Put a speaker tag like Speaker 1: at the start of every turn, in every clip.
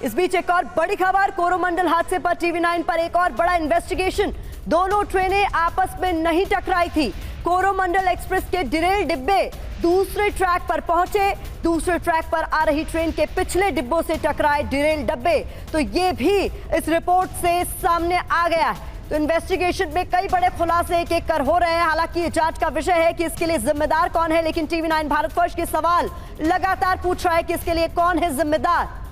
Speaker 1: इस बीच एक और बड़ी खबर, कोरोमंडल हादसे पर टीवी9 पर एक और बड़ा इन्वेस्टिगेशन। दोनों ट्रेनें आपस में नहीं टकराई थी। कोरोमंडल एक्सप्रेस के डिरेल डिब्बे दूसरे ट्रैक पर पहुंचे, दूसरे ट्रैक पर आ रही ट्रेन के पिछले डिब्बों से टकराए डिरेल डब्बे। तो ये भी इस रिपोर्ट से सामने आ गया है। तो इन्वेस्टिगेशन में कई बड़े खुलासे एक एक कर हो रहे हैं। हालांकि ये जांच का विषय है कि इसके लिए जिम्मेदार कौन है, लेकिन टीवी9 भारत फर्स्ट के सवाल लगातार पूछ रहा है कि इसके लिए कौन है जिम्मेदार।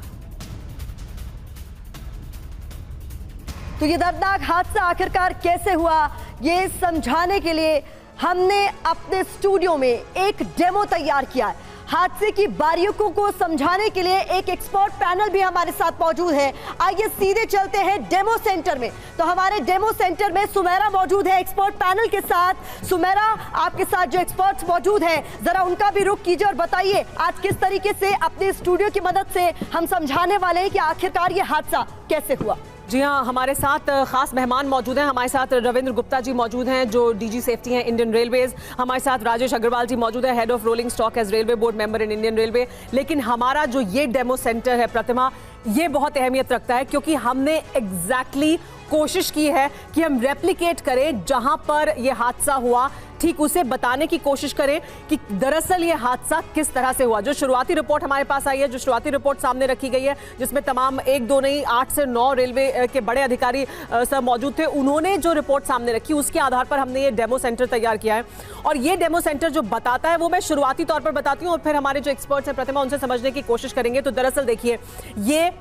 Speaker 1: तो ये दर्दनाक हादसा आखिरकार कैसे हुआ, ये समझाने के लिए हमने अपने स्टूडियो में एक डेमो तैयार किया है। हादसे की बारीकियों को समझाने के लिए एक एक्सपर्ट पैनल भी हमारे साथ मौजूद है। आइए सीधे चलते हैं डेमो सेंटर में। तो हमारे डेमो सेंटर में सुमेरा मौजूद है एक्सपर्ट पैनल के साथ। सुमेरा, आपके साथ जो एक्सपर्ट्स मौजूद हैं, जरा उनका भी रुख कीजिए और बताइए आज किस तरीके से अपने स्टूडियो की मदद से हम समझाने वाले हैं कि आखिरकार ये हादसा कैसे हुआ।
Speaker 2: जी हाँ, हमारे साथ खास मेहमान मौजूद हैं। हमारे साथ रविंद्र गुप्ता जी मौजूद हैं जो डीजी सेफ्टी हैं इंडियन रेलवेज। हमारे साथ राजेश अग्रवाल जी मौजूद है, head of rolling stock as railway board member in Indian railway. लेकिन हमारा जो ये डेमो सेंटर है प्रतिमा, ये बहुत अहमियत रखता है क्योंकि हमने एग्जैक्टली कोशिश की है कि हम रेप्लिकेट करें जहां पर ये हादसा हुआ, ठीक उसे बताने की कोशिश करें कि दरअसल ये हादसा किस तरह से हुआ। जो शुरुआती रिपोर्ट हमारे पास आई है, जो शुरुआती रिपोर्ट सामने रखी गई है, जिसमें तमाम 1-2 नहीं 8 से 9 रेलवे के बड़े अधिकारी सब मौजूद थे, उन्होंने जो रिपोर्ट सामने रखी उसके आधार पर हमने ये डेमो सेंटर तैयार किया है। और ये डेमो सेंटर जो बताता है वो मैं शुरुआती तौर पर बताती हूँ और फिर हमारे जो एक्सपर्ट्स हैं प्रतिमा, उनसे समझने की कोशिश करेंगे। तो दरअसल देखिए, ये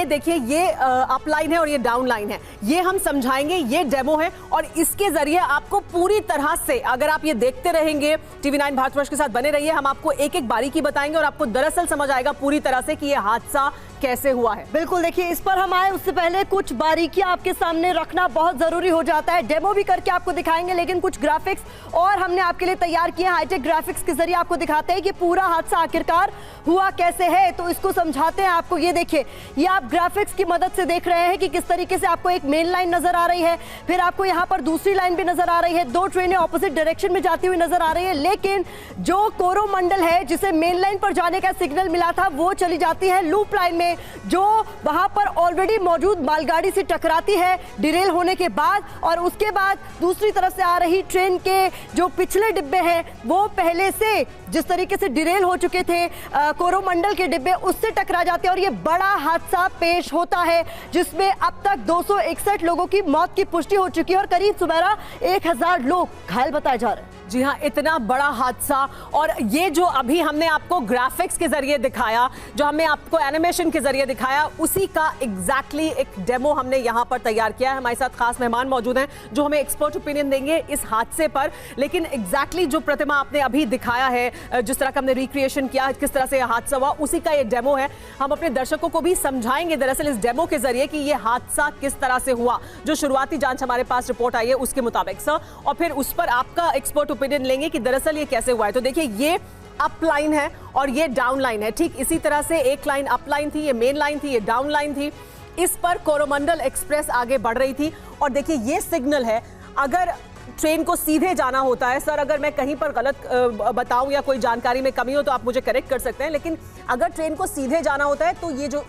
Speaker 2: देखिए, ये अप लाइन है और ये डाउन लाइन है। ये हम समझाएंगे, ये डेमो है और इसके जरिए आपको पूरी तरह से, अगर आप ये देखते रहेंगे, टीवी9 भारतवर्ष के साथ बने रहिए, हम आपको एक एक बारीकी बताएंगे और आपको दरअसल समझ आएगा पूरी तरह से कि ये हादसा कैसे हुआ है।
Speaker 1: बिल्कुल, देखिए इस पर हम आए उससे पहले कुछ बारीकियां आपके सामने रखना बहुत जरूरी हो जाता है। डेमो भी करके आपको दिखाएंगे, लेकिन कुछ ग्राफिक्स और हमने आपके लिए तैयार किए हैं। हाईटेक ग्राफिक्स के जरिए आपको दिखाते हैं कि पूरा हादसा आखिरकार हुआ कैसे है। तो इसको समझाते हैं आपको। ये देखिए, ये आप ग्राफिक्स की मदद से देख रहे हैं कि किस तरीके से आपको एक मेन लाइन नजर आ रही है, फिर आपको यहाँ पर दूसरी लाइन भी नजर आ रही है, 2 ट्रेनें ऑपोजिट डायरेक्शन में जाती हुई नजर आ रही है। लेकिन जो कोरोमंडल है, जिसे मेन लाइन पर जाने का सिग्नल मिला था, वो चली जाती है लूप लाइन में, जो वहां पर ऑलरेडी मौजूद मालगाड़ी से टकराती है डिरेल होने के बाद। और उसके बाद दूसरी तरफ से आ रही ट्रेन के जो पिछले डिब्बे हैं, वो पहले से जिस तरीके से डिरेल हो चुके थे कोरोमंडल के डिब्बे, उससे टकरा जाते हैं और ये बड़ा हादसा पेश होता है, जिसमें अब तक 261 लोगों की मौत की पुष्टि हो चुकी है और करीब सुमेरा 1000 लोग घायल बताए जा रहे हैं।
Speaker 2: जी हाँ, इतना बड़ा हादसा। और ये जो अभी हमने आपको ग्राफिक्स के जरिए दिखाया, जो हमने आपको एनिमेशन के जरिए दिखाया, उसी का एग्जैक्टली एक डेमो हमने यहाँ पर तैयार किया है। हमारे साथ खास मेहमान मौजूद हैं जो हमें एक्सपर्ट ओपिनियन देंगे इस हादसे पर। लेकिन एग्जैक्टली जो प्रतिमा आपने अभी दिखाया है, जिस तरह का हमने रिक्रिएशन किया, किस तरह से यह हादसा हुआ, उसी का ये डेमो है। हम अपने दर्शकों को भी समझाएंगे दरअसल इस डेमो के जरिए कि यह हादसा किस तरह से हुआ, जो शुरुआती जांच हमारे पास रिपोर्ट आई है उसके मुताबिक सर, और फिर उस पर आपका एक्सपर्ट ओपिनियन लेंगे कि दरअसल ये कैसे हुआ है। तो देखिए, ये अप लाइन है और ये डाउन लाइन है। ठीक इसी तरह से एक लाइन अप लाइन थी, ये मेन लाइन थी, ये डाउन लाइन थी। इस पर कोरोमंडल एक्सप्रेस आगे बढ़ रही थी और देखिए ये सिग्नल है। अगर ट्रेन को सीधे जाना होता है, सर अगर मैं कहीं पर गलत बताऊं या कोई जानकारी में कमी हो तो आप मुझे करेक्ट कर सकते हैं, लेकिन अगर ट्रेन को सीधे जाना होता है तो ये जो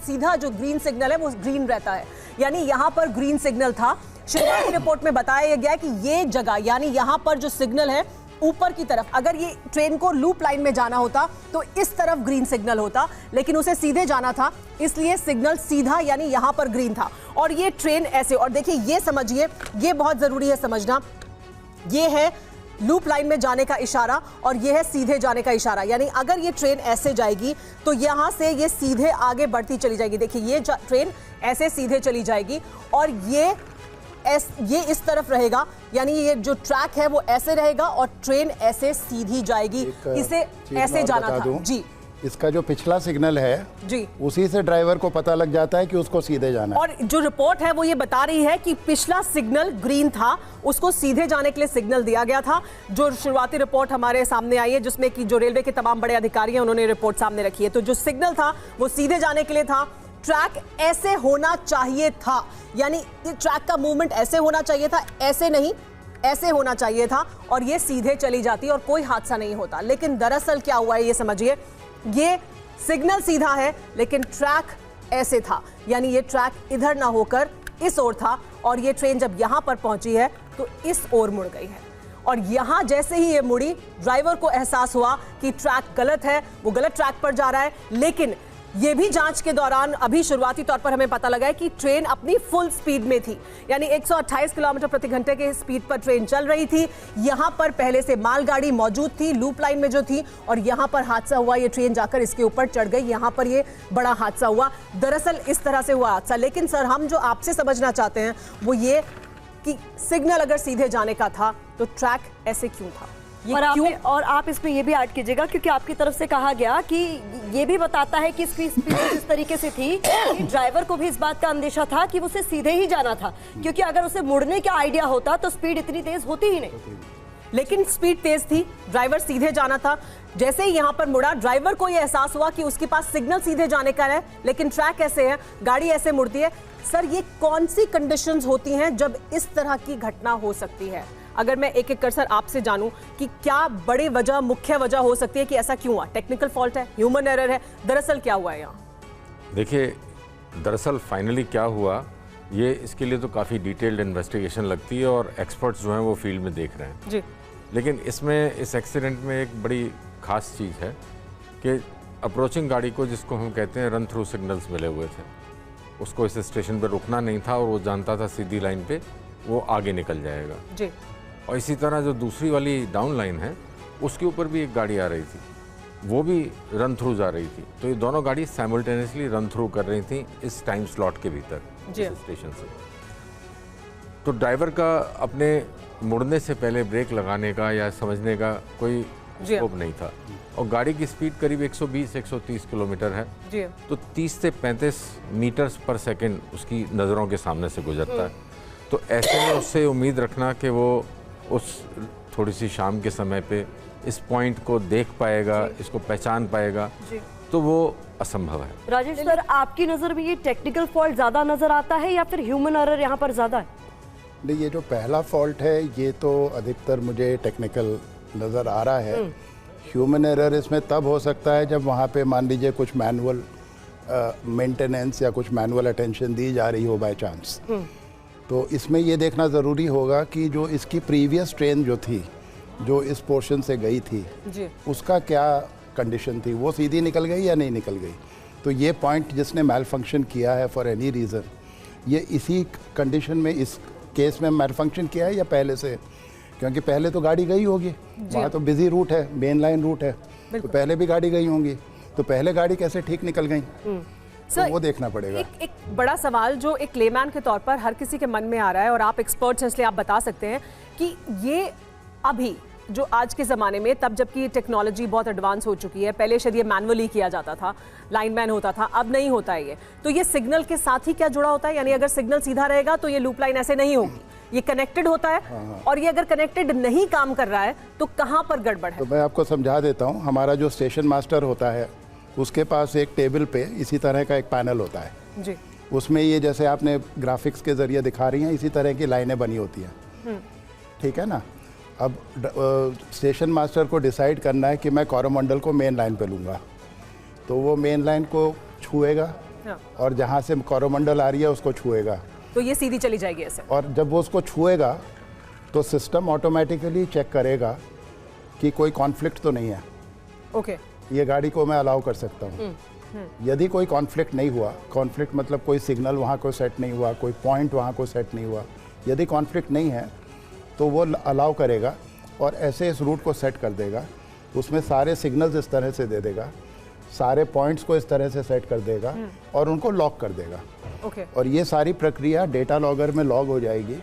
Speaker 2: सीधा जो ग्रीन सिग्नल है वो ग्रीन रहता है, यानी यहाँ पर ग्रीन सिग्नल था। शुरुआती रिपोर्ट में बताया गया कि ये जगह, यानी यहाँ पर जो सिग्नल है ऊपर की तरफ, अगर ये ट्रेन को लूप लाइन में जाना होता तो इस तरफ ग्रीन सिग्नल होता, लेकिन उसे सीधे जाना था इसलिए सिग्नल सीधा यानी यहां पर ग्रीन था। और ये ट्रेन ऐसे, और देखिए ये समझिए, ये बहुत जरूरी है समझना, ये है लूप लाइन में जाने का इशारा और ये है सीधे जाने का इशारा। यानी अगर ये ट्रेन ऐसे जाएगी तो यहां से ये सीधे आगे बढ़ती चली जाएगी। देखिए ये ट्रेन ऐसे सीधे चली जाएगी और ये इस तरफ रहेगा, यानी ये जो ट्रैक है वो ऐसे रहेगा और ट्रेन ऐसे सीधी जाएगी। इसे ऐसे जाना था जी।
Speaker 3: इसका जो पिछला सिग्नल है
Speaker 2: जी,
Speaker 3: उसी से ड्राइवर को पता लग जाता है कि उसको सीधे जाना है।
Speaker 2: और जो रिपोर्ट है वो ये बता रही है कि पिछला सिग्नल ग्रीन था, उसको सीधे जाने के लिए सिग्नल दिया गया था। जो शुरुआती रिपोर्ट हमारे सामने आई है, जिसमें कि जो रेलवे के तमाम बड़े अधिकारी हैं उन्होंने रिपोर्ट सामने रखी है, तो जो सिग्नल था वो सीधे जाने के लिए था। ट्रैक ऐसे होना चाहिए था, यानी ट्रैक का मूवमेंट ऐसे होना चाहिए था, ऐसे नहीं, ऐसे होना चाहिए था और ये सीधे चली जाती और कोई हादसा नहीं होता। लेकिन दरअसल क्या हुआ है ये समझिए, ये सिग्नल सीधा है लेकिन ट्रैक ऐसे था, यानी ये ट्रैक इधर ना होकर इस ओर था और ये ट्रेन जब यहां पर पहुंची है तो इस ओर मुड़ गई है। और यहां जैसे ही ये मुड़ी, ड्राइवर को एहसास हुआ कि ट्रैक गलत है, वो गलत ट्रैक पर जा रहा है। लेकिन ये भी जांच के दौरान अभी शुरुआती तौर पर हमें पता लगा है कि ट्रेन अपनी फुल स्पीड में थी, यानी 128 किलोमीटर प्रति घंटे के स्पीड पर ट्रेन चल रही थी। यहां पर पहले से मालगाड़ी मौजूद थी लूप लाइन में जो थी, और यहां पर हादसा हुआ। ये ट्रेन जाकर इसके ऊपर चढ़ गई, यहां पर ये बड़ा हादसा हुआ। दरअसल इस तरह से हुआ हादसा। लेकिन सर, हम जो आपसे समझना चाहते हैं वो ये कि सिग्नल अगर सीधे जाने का था तो ट्रैक ऐसे क्यों था,
Speaker 1: और आप इसमें ये भी ऐड कीजिएगा, क्योंकि आपकी तरफ से कहा गया कि ये भी बताता है कि इसकी स्पीड इस तरीके से थी कि ड्राइवर को भी इस बात का अंदेशा था कि उसे सीधे ही जाना था, क्योंकि अगर उसे मुड़ने का आइडिया होता तो स्पीड इतनी तेज होती ही नहीं।
Speaker 2: लेकिन स्पीड तेज थी, ड्राइवर सीधे जाना था। जैसे ही यहां पर मुड़ा, ड्राइवर को यह एहसास हुआ कि उसके पास सिग्नल सीधे जाने का है, लेकिन ट्रैक ऐसे है, गाड़ी ऐसे मुड़ती है। सर, ये कौन सी कंडीशंस होती हैं जब इस तरह की घटना हो सकती है? अगर मैं एक एक कर सर आपसे जानूं कि क्या बड़ी वजह, मुख्य वजह हो सकती है कि ऐसा क्यों हुआ? टेक्निकल फॉल्ट है, ह्यूमन एरर है, दरअसल क्या हुआ है यहाँ?
Speaker 4: देखिए, दरअसल फाइनली क्या हुआ, ये इसके लिए तो काफ़ी डिटेल्ड इन्वेस्टिगेशन लगती है और एक्सपर्ट्स जो हैं वो फील्ड में देख रहे हैं
Speaker 2: जी।
Speaker 4: लेकिन इसमें, इस एक्सीडेंट में एक बड़ी खास चीज़ है कि अप्रोचिंग गाड़ी को, जिसको हम कहते हैं रन थ्रू सिग्नल्स मिले हुए थे, उसको इस स्टेशन पर रुकना नहीं था और वो जानता था सीधी लाइन पे वो आगे निकल जाएगा
Speaker 2: जी।
Speaker 4: और इसी तरह जो दूसरी वाली डाउन लाइन है उसके ऊपर भी एक गाड़ी आ रही थी, वो भी रन थ्रू जा रही थी। तो ये दोनों गाड़ी साइमल्टेनियसली रन थ्रू कर रही थी इस टाइम स्लॉट के भीतर इस स्टेशन से। तो ड्राइवर का अपने मुड़ने से पहले ब्रेक लगाने का या समझने का कोई स्कोप नहीं था, और गाड़ी की स्पीड करीब 120-130 किलोमीटर है
Speaker 2: जी।
Speaker 4: तो 30 से 35 मीटर्स पर सेकेंड उसकी नज़रों के सामने से गुजरता है। तो ऐसे में उससे उम्मीद रखना कि वो उस थोड़ी सी शाम के समय पे इस पॉइंट को देख पाएगा, इसको पहचान पाएगा, तो वो असंभव है।
Speaker 1: राजेश सर, आपकी नज़र में ये टेक्निकल फॉल्ट ज़्यादा नज़र आता है या फिर ह्यूमन एरर यहाँ पर ज़्यादा है?
Speaker 3: नहीं, ये जो पहला फॉल्ट है ये तो अधिकतर मुझे टेक्निकल नज़र आ रहा है। ह्यूमन एरर इसमें तब हो सकता है जब वहाँ पे मान लीजिए कुछ मैनुअल मेंटेनेंस या कुछ मैनुअल अटेंशन दी जा रही हो बाय चांस। तो इसमें ये देखना ज़रूरी होगा कि जो इसकी प्रीवियस ट्रेन जो थी, जो इस पोर्शन से गई थी
Speaker 2: जी,
Speaker 3: उसका क्या कंडीशन थी, वो सीधी निकल गई या नहीं निकल गई। तो ये पॉइंट जिसने मैल फंक्शन किया है फॉर एनी रीज़न, ये इसी कंडीशन में इस केस में मैल फंक्शन किया है या पहले से, क्योंकि पहले तो गाड़ी गई होगी, वहाँ तो बिजी रूट है, मेन लाइन रूट है, तो पहले भी गाड़ी गई होंगी, तो पहले गाड़ी कैसे ठीक निकल गई, तो वो देखना पड़ेगा।
Speaker 2: एक बड़ा सवाल जो एक लेमैन के तौर पर हर किसी के मन में आ रहा है, और आप एक्सपर्ट्स हैं इसलिए आप बता सकते हैं कि ये अभी जो आज के ज़माने में, तब जबकि टेक्नोलॉजी बहुत एडवांस हो चुकी है, पहले शायद ये मैनुअली किया जाता था, लाइनमैन होता था, अब नहीं होता है ये, तो ये सिग्नल के साथ ही क्या जुड़ा होता है? यानी अगर सिग्नल सीधा रहेगा तो ये लूप लाइन ऐसे नहीं होगी, ये कनेक्टेड होता है। और ये अगर कनेक्टेड नहीं काम कर रहा है तो कहाँ पर गड़बड़ है?
Speaker 3: तो मैं आपको समझा देता हूँ। हमारा जो स्टेशन मास्टर होता है उसके पास एक टेबल पे इसी तरह का एक पैनल होता है
Speaker 2: जी।
Speaker 3: उसमें ये जैसे आपने ग्राफिक्स के जरिए दिखा रही हैं, इसी तरह की लाइनें बनी होती हैं, ठीक है ना। अब स्टेशन मास्टर को डिसाइड करना है कि मैं कोरोमंडल को मेन लाइन पे लूँगा, तो वो मेन लाइन को छुएगा और जहाँ से कोरोमंडल आ रही है उसको छुएगा,
Speaker 2: तो ये सीधी चली जाएगी ऐसे।
Speaker 3: और जब वो उसको छुएगा तो सिस्टम ऑटोमेटिकली चेक करेगा कि कोई कॉन्फ्लिक्ट तो नहीं है।
Speaker 2: ओके,
Speaker 3: ये गाड़ी को मैं अलाउ कर सकता हूँ। यदि कोई कॉन्फ्लिक्ट नहीं हुआ, कॉन्फ्लिक्ट मतलब कोई सिग्नल वहाँ को सेट नहीं हुआ, कोई पॉइंट वहाँ को सेट नहीं हुआ, यदि कॉन्फ्लिक्ट नहीं है तो वो अलाउ करेगा और ऐसे इस रूट को सेट कर देगा। उसमें सारे सिग्नल्स इस तरह से दे देगा, सारे पॉइंट्स को इस तरह से सेट कर देगा और उनको लॉक कर देगा। और ये सारी प्रक्रिया डेटा लॉगर में लॉग हो जाएगी,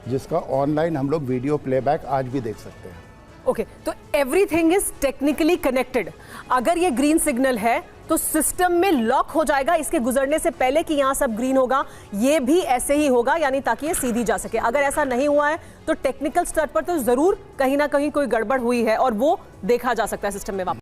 Speaker 3: जिसका ऑनलाइन हम लोग वीडियो प्लेबैक आज भी देख सकते हैं।
Speaker 2: ओके, तो एवरीथिंग इज टेक्निकली कनेक्टेड। अगर ये ग्रीन सिग्नल है तो सिस्टम में लॉक हो जाएगा इसके गुजरने से पहले कि यहां सब ग्रीन होगा, ये भी ऐसे ही होगा, यानी ताकि ये सीधी जा सके। अगर ऐसा नहीं हुआ है तो टेक्निकल स्तर पर तो जरूर कहीं ना कहीं कोई गड़बड़ हुई है और वो देखा जा सकता है सिस्टम में वापस।